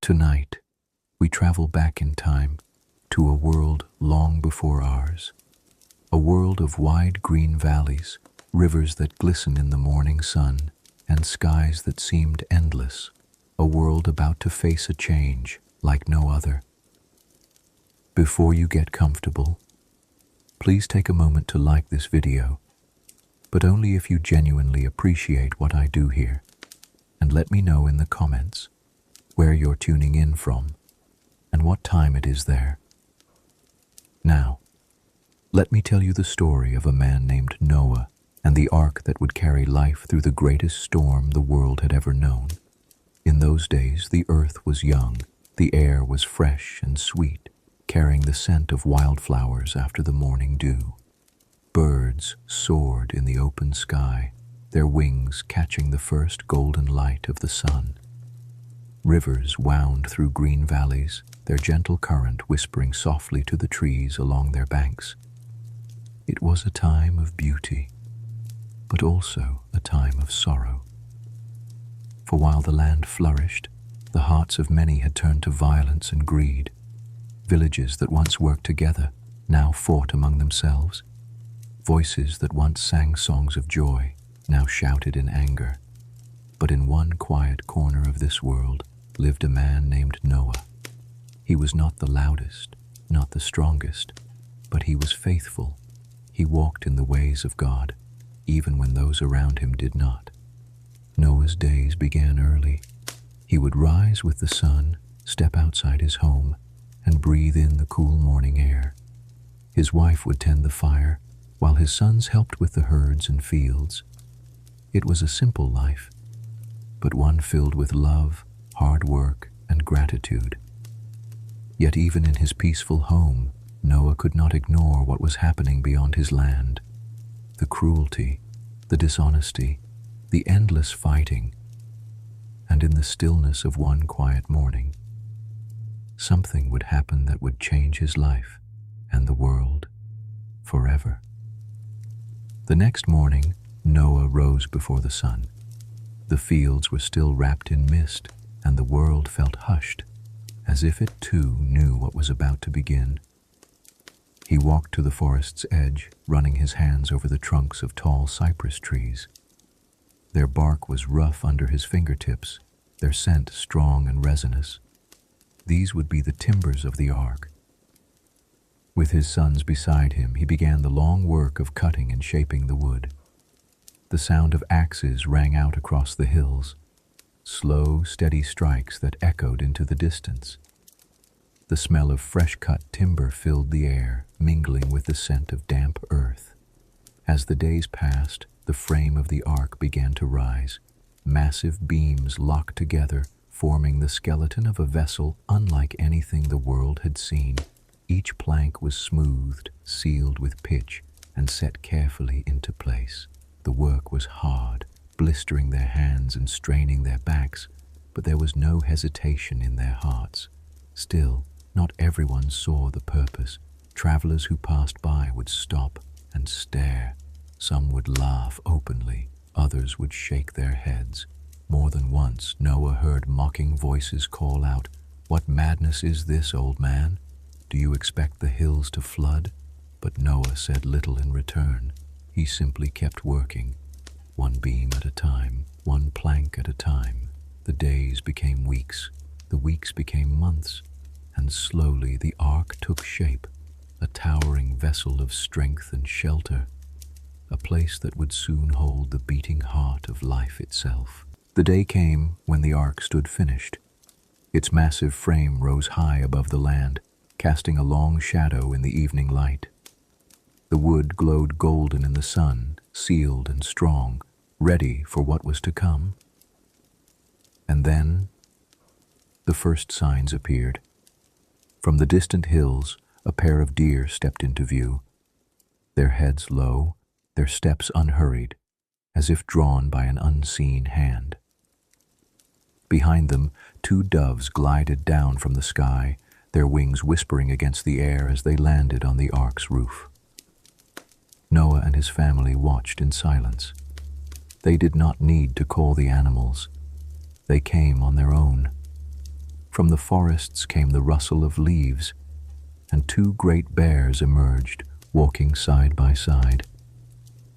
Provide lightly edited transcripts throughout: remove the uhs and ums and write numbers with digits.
Tonight, we travel back in time to a world long before ours, a world of wide green valleys, rivers that glisten in the morning sun, and skies that seemed endless, a world about to face a change like no other. Before you get comfortable, please take a moment to like this video, but only if you genuinely appreciate what I do here, and let me know in the comments where you're tuning in from and what time it is there. Now, let me tell you the story of a man named Noah and the ark that would carry life through the greatest storm the world had ever known. In those days, the earth was young, the air was fresh and sweet, carrying the scent of wildflowers after the morning dew. Birds soared in the open sky, their wings catching the first golden light of the sun. Rivers wound through green valleys, their gentle current whispering softly to the trees along their banks. It was a time of beauty, but also a time of sorrow. For while the land flourished, the hearts of many had turned to violence and greed. Villages that once worked together now fought among themselves. Voices that once sang songs of joy now shouted in anger. But in one quiet corner of this world lived a man named Noah. He was not the loudest, not the strongest, but he was faithful. He walked in the ways of God, even when those around him did not. Noah's days began early. He would rise with the sun, step outside his home, and breathe in the cool morning air. His wife would tend the fire, while his sons helped with the herds and fields. It was a simple life, but one filled with love, hard work, and gratitude. Yet even in his peaceful home, Noah could not ignore what was happening beyond his land. The cruelty, the dishonesty, the endless fighting. And in the stillness of one quiet morning, something would happen that would change his life and the world forever. The next morning, Noah rose before the sun. The fields were still wrapped in mist, and the world felt hushed, as if it too knew what was about to begin. He walked to the forest's edge, running his hands over the trunks of tall cypress trees. Their bark was rough under his fingertips, their scent strong and resinous. These would be the timbers of the ark. With his sons beside him, he began the long work of cutting and shaping the wood. The sound of axes rang out across the hills, slow, steady strikes that echoed into the distance. The smell of fresh-cut timber filled the air, mingling with the scent of damp earth. As the days passed, the frame of the ark began to rise. Massive beams locked together, forming the skeleton of a vessel unlike anything the world had seen. Each plank was smoothed, sealed with pitch, and set carefully into place. The work was hard, blistering their hands and straining their backs, but there was no hesitation in their hearts. Still, not everyone saw the purpose. Travelers who passed by would stop and stare. Some would laugh openly, others would shake their heads. More than once, Noah heard mocking voices call out, "What madness is this, old man? Do you expect the hills to flood?" But Noah said little in return. He simply kept working, one beam at a time, one plank at a time. The days became weeks, the weeks became months, and slowly the ark took shape, a towering vessel of strength and shelter, a place that would soon hold the beating heart of life itself. The day came when the ark stood finished. Its massive frame rose high above the land, casting a long shadow in the evening light. The wood glowed golden in the sun, sealed and strong, ready for what was to come. And then the first signs appeared. From the distant hills, a pair of deer stepped into view, their heads low, their steps unhurried, as if drawn by an unseen hand. Behind them, 2 doves glided down from the sky, their wings whispering against the air as they landed on the ark's roof. Noah and his family watched in silence. They did not need to call the animals. They came on their own. From the forests came the rustle of leaves, and two great bears emerged, walking side by side.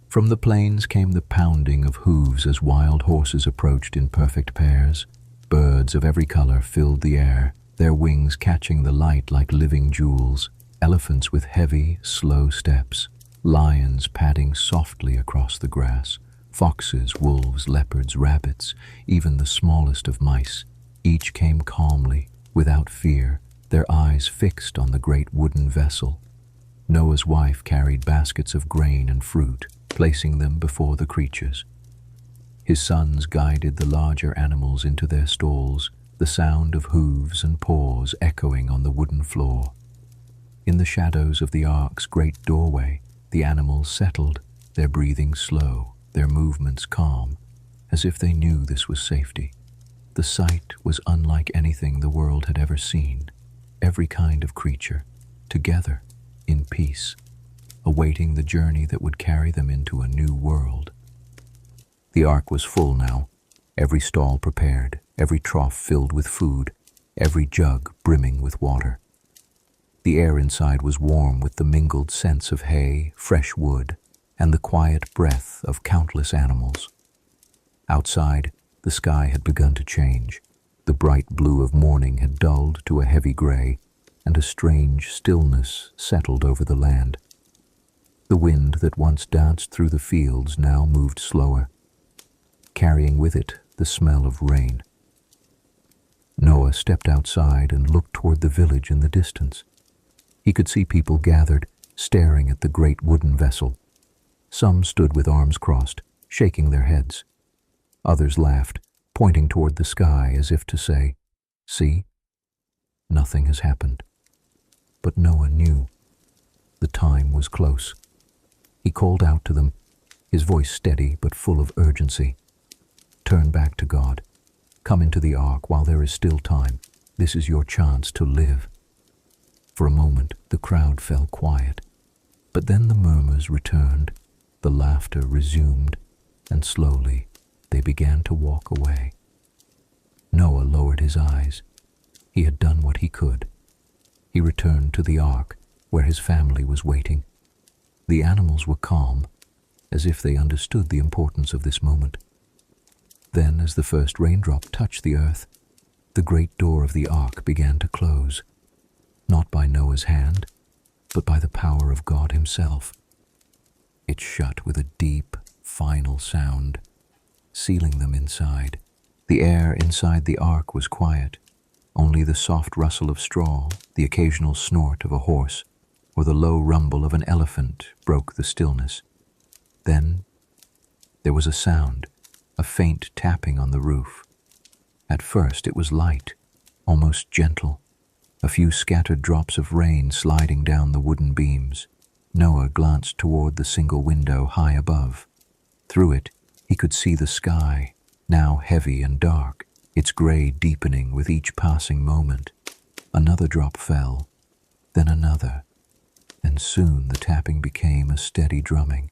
From the plains came the pounding of hooves as wild horses approached in perfect pairs. Birds of every color filled the air, their wings catching the light like living jewels. Elephants with heavy, slow steps, lions padding softly across the grass, foxes, wolves, leopards, rabbits, even the smallest of mice. Each came calmly, without fear, their eyes fixed on the great wooden vessel. Noah's wife carried baskets of grain and fruit, placing them before the creatures. His sons guided the larger animals into their stalls, the sound of hooves and paws echoing on the wooden floor. In the shadows of the ark's great doorway, the animals settled, their breathing slow, their movements calm, as if they knew this was safety. The sight was unlike anything the world had ever seen. Every kind of creature, together, in peace, awaiting the journey that would carry them into a new world. The ark was full now, every stall prepared, every trough filled with food, every jug brimming with water. The air inside was warm with the mingled scents of hay, fresh wood, and the quiet breath of countless animals. Outside, the sky had begun to change. The bright blue of morning had dulled to a heavy gray, and a strange stillness settled over the land. The wind that once danced through the fields now moved slower, carrying with it the smell of rain. Noah stepped outside and looked toward the village in the distance. He could see people gathered, staring at the great wooden vessel. Some stood with arms crossed, shaking their heads. Others laughed, pointing toward the sky as if to say, "See, nothing has happened." But Noah knew. The time was close. He called out to them, his voice steady but full of urgency. "Turn back to God. Come into the ark while there is still time. This is your chance to live." For a moment, the crowd fell quiet. But then the murmurs returned, the laughter resumed, and slowly they began to walk away. Noah lowered his eyes. He had done what he could. He returned to the ark, where his family was waiting. The animals were calm, as if they understood the importance of this moment. Then, as the first raindrop touched the earth, the great door of the ark began to close, not by Noah's hand, but by the power of God himself. It shut with a deep, final sound, sealing them inside. The air inside the ark was quiet. Only the soft rustle of straw, the occasional snort of a horse, or the low rumble of an elephant broke the stillness. Then there was a sound, a faint tapping on the roof. At first it was light, almost gentle, a few scattered drops of rain sliding down the wooden beams. Noah glanced toward the single window high above. Through it, he could see the sky, now heavy and dark, its gray deepening with each passing moment. Another drop fell, then another, and soon the tapping became a steady drumming.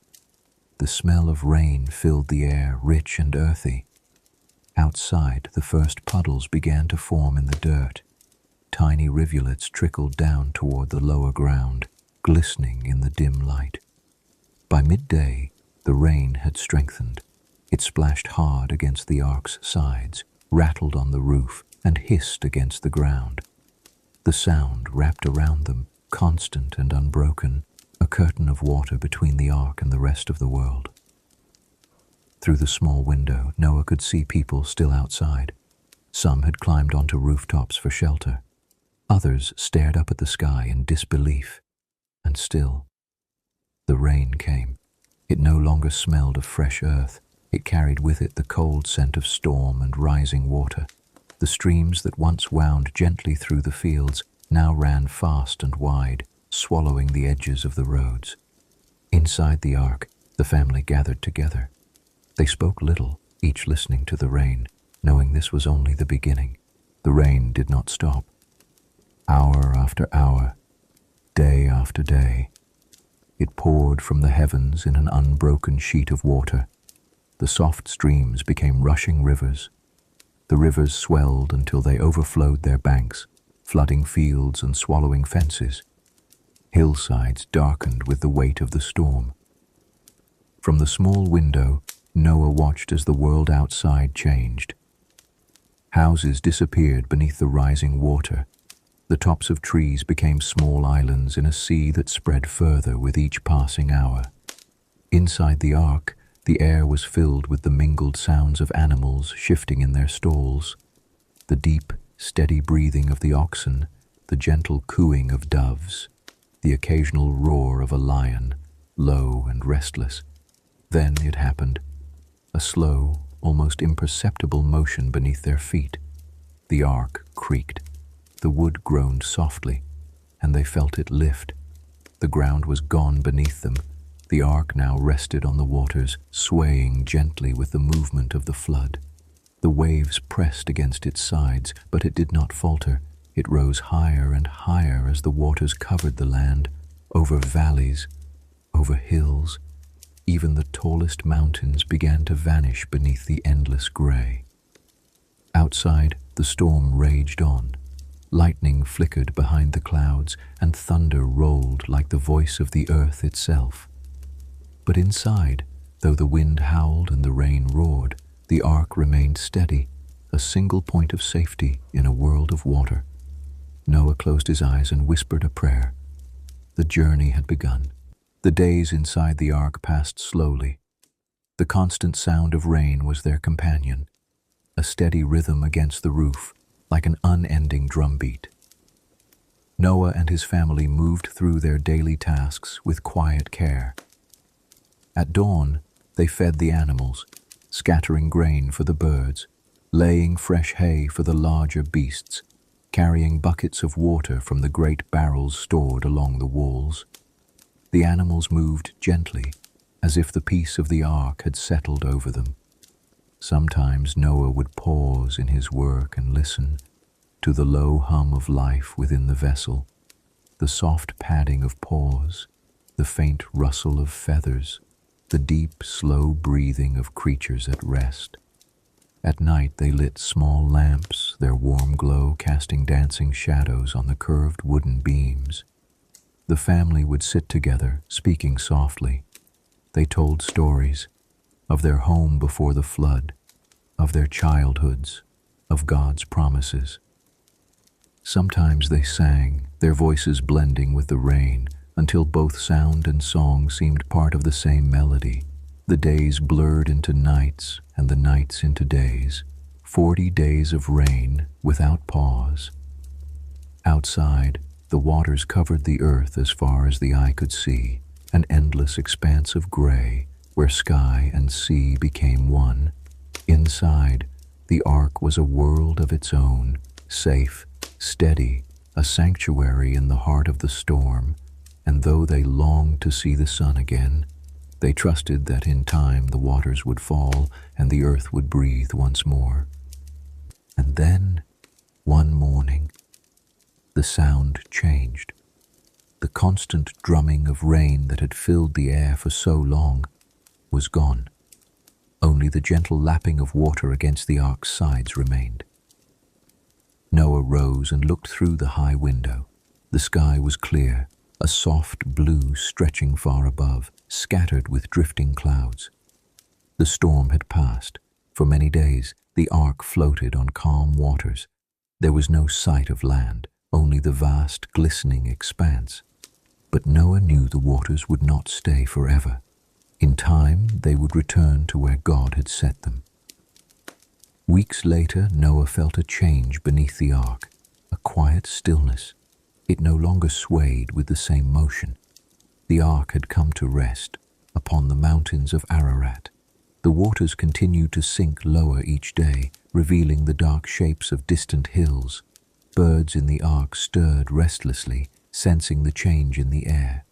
The smell of rain filled the air, rich and earthy. Outside, the first puddles began to form in the dirt. Tiny rivulets trickled down toward the lower ground, glistening in the dim light. By midday, the rain had strengthened. It splashed hard against the ark's sides, rattled on the roof, and hissed against the ground. The sound wrapped around them, constant and unbroken, a curtain of water between the ark and the rest of the world. Through the small window, Noah could see people still outside. Some had climbed onto rooftops for shelter. Others stared up at the sky in disbelief. And still, the rain came. It no longer smelled of fresh earth. It carried with it the cold scent of storm and rising water. The streams that once wound gently through the fields now ran fast and wide, swallowing the edges of the roads. Inside the ark, the family gathered together. They spoke little, each listening to the rain, knowing this was only the beginning. The rain did not stop. Hour after hour, day after day, it poured from the heavens in an unbroken sheet of water. The soft streams became rushing rivers. The rivers swelled until they overflowed their banks, flooding fields and swallowing fences. Hillsides darkened with the weight of the storm. From the small window, Noah watched as the world outside changed. Houses disappeared beneath the rising water. The tops of trees became small islands in a sea that spread further with each passing hour. Inside the ark, the air was filled with the mingled sounds of animals shifting in their stalls. The deep, steady breathing of the oxen, the gentle cooing of doves, the occasional roar of a lion, low and restless. Then it happened. A slow, almost imperceptible motion beneath their feet. The ark creaked. The wood groaned softly, and they felt it lift. The ground was gone beneath them. The ark now rested on the waters, swaying gently with the movement of the flood. The waves pressed against its sides, but it did not falter. It rose higher and higher as the waters covered the land, over valleys, over hills. Even the tallest mountains began to vanish beneath the endless gray. Outside, the storm raged on. Lightning flickered behind the clouds, and thunder rolled like the voice of the earth itself. But inside, though the wind howled and the rain roared, the ark remained steady, a single point of safety in a world of water. Noah closed his eyes and whispered a prayer. The journey had begun. The days inside the ark passed slowly. The constant sound of rain was their companion, a steady rhythm against the roof, like an unending drumbeat. Noah and his family moved through their daily tasks with quiet care. At dawn, they fed the animals, scattering grain for the birds, laying fresh hay for the larger beasts, carrying buckets of water from the great barrels stored along the walls. The animals moved gently, as if the peace of the ark had settled over them. Sometimes Noah would pause in his work and listen to the low hum of life within the vessel, the soft padding of paws, the faint rustle of feathers, the deep, slow breathing of creatures at rest. At night they lit small lamps, their warm glow casting dancing shadows on the curved wooden beams. The family would sit together, speaking softly. They told stories of their home before the flood, of their childhoods, of God's promises. Sometimes they sang, their voices blending with the rain, until both sound and song seemed part of the same melody. The days blurred into nights, and the nights into days. 40 days of rain without pause. Outside, the waters covered the earth as far as the eye could see, an endless expanse of gray, where sky and sea became one. Inside, the ark was a world of its own, safe, steady, a sanctuary in the heart of the storm. And though they longed to see the sun again, they trusted that in time the waters would fall and the earth would breathe once more. And then, one morning, the sound changed. The constant drumming of rain that had filled the air for so long was gone. Only the gentle lapping of water against the ark's sides remained. Noah rose and looked through the high window. The sky was clear, a soft blue stretching far above, scattered with drifting clouds. The storm had passed. For many days, the ark floated on calm waters. There was no sight of land, only the vast, glistening expanse. But Noah knew the waters would not stay forever. In time, they would return to where God had set them. Weeks later, Noah felt a change beneath the ark, a quiet stillness. It no longer swayed with the same motion. The ark had come to rest upon the mountains of Ararat. The waters continued to sink lower each day, revealing the dark shapes of distant hills. Birds in the ark stirred restlessly, sensing the change in the air.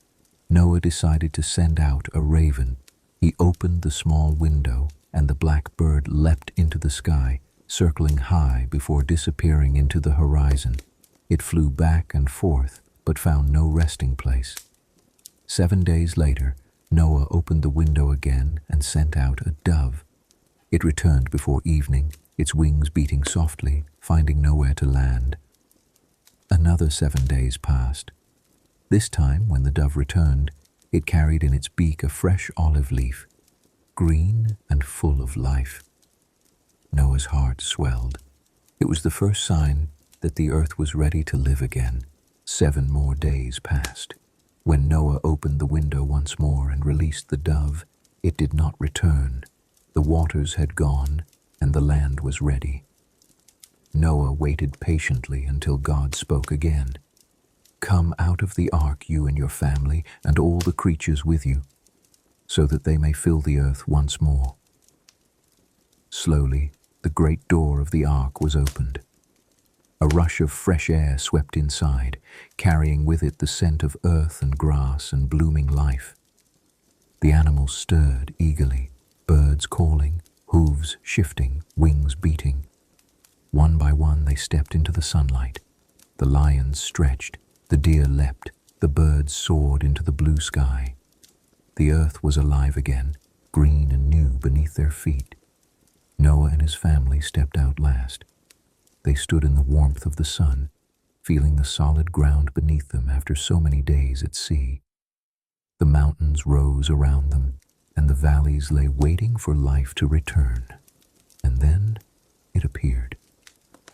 Noah decided to send out a raven. He opened the small window, and the black bird leapt into the sky, circling high before disappearing into the horizon. It flew back and forth, but found no resting place. 7 days later, Noah opened the window again and sent out a dove. It returned before evening, its wings beating softly, finding nowhere to land. Another 7 days passed. This time, when the dove returned, it carried in its beak a fresh olive leaf, green and full of life. Noah's heart swelled. It was the first sign that the earth was ready to live again. 7 more days passed. When Noah opened the window once more and released the dove, it did not return. The waters had gone, and the land was ready. Noah waited patiently until God spoke again. "Come out of the ark, you and your family, and all the creatures with you, so that they may fill the earth once more." Slowly, the great door of the ark was opened. A rush of fresh air swept inside, carrying with it the scent of earth and grass and blooming life. The animals stirred eagerly, birds calling, hooves shifting, wings beating. One by one they stepped into the sunlight. The lions stretched, the deer leapt, the birds soared into the blue sky. The earth was alive again, green and new beneath their feet. Noah and his family stepped out last. They stood in the warmth of the sun, feeling the solid ground beneath them after so many days at sea. The mountains rose around them, and the valleys lay waiting for life to return. And then it appeared.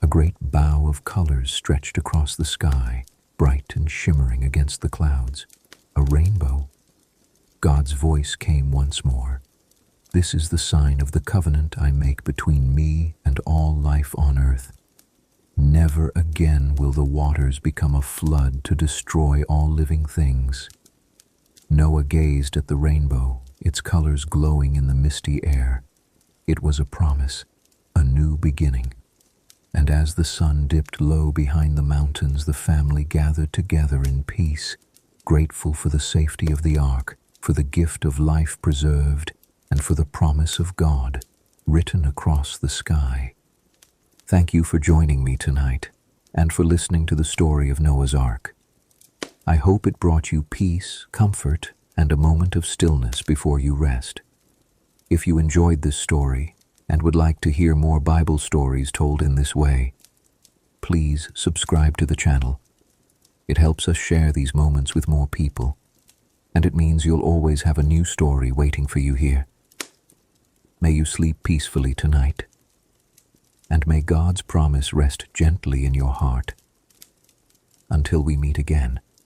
A great bow of colors stretched across the sky, bright and shimmering against the clouds. A rainbow. God's voice came once more. "This is the sign of the covenant I make between me and all life on earth. Never again will the waters become a flood to destroy all living things." Noah gazed at the rainbow, its colors glowing in the misty air. It was a promise, a new beginning. And as the sun dipped low behind the mountains, the family gathered together in peace, grateful for the safety of the ark, for the gift of life preserved, and for the promise of God written across the sky. Thank you for joining me tonight, and for listening to the story of Noah's Ark. I hope it brought you peace, comfort, and a moment of stillness before you rest. If you enjoyed this story and would like to hear more Bible stories told in this way, please subscribe to the channel. It helps us share these moments with more people, and it means you'll always have a new story waiting for you here. May you sleep peacefully tonight, and may God's promise rest gently in your heart. Until we meet again.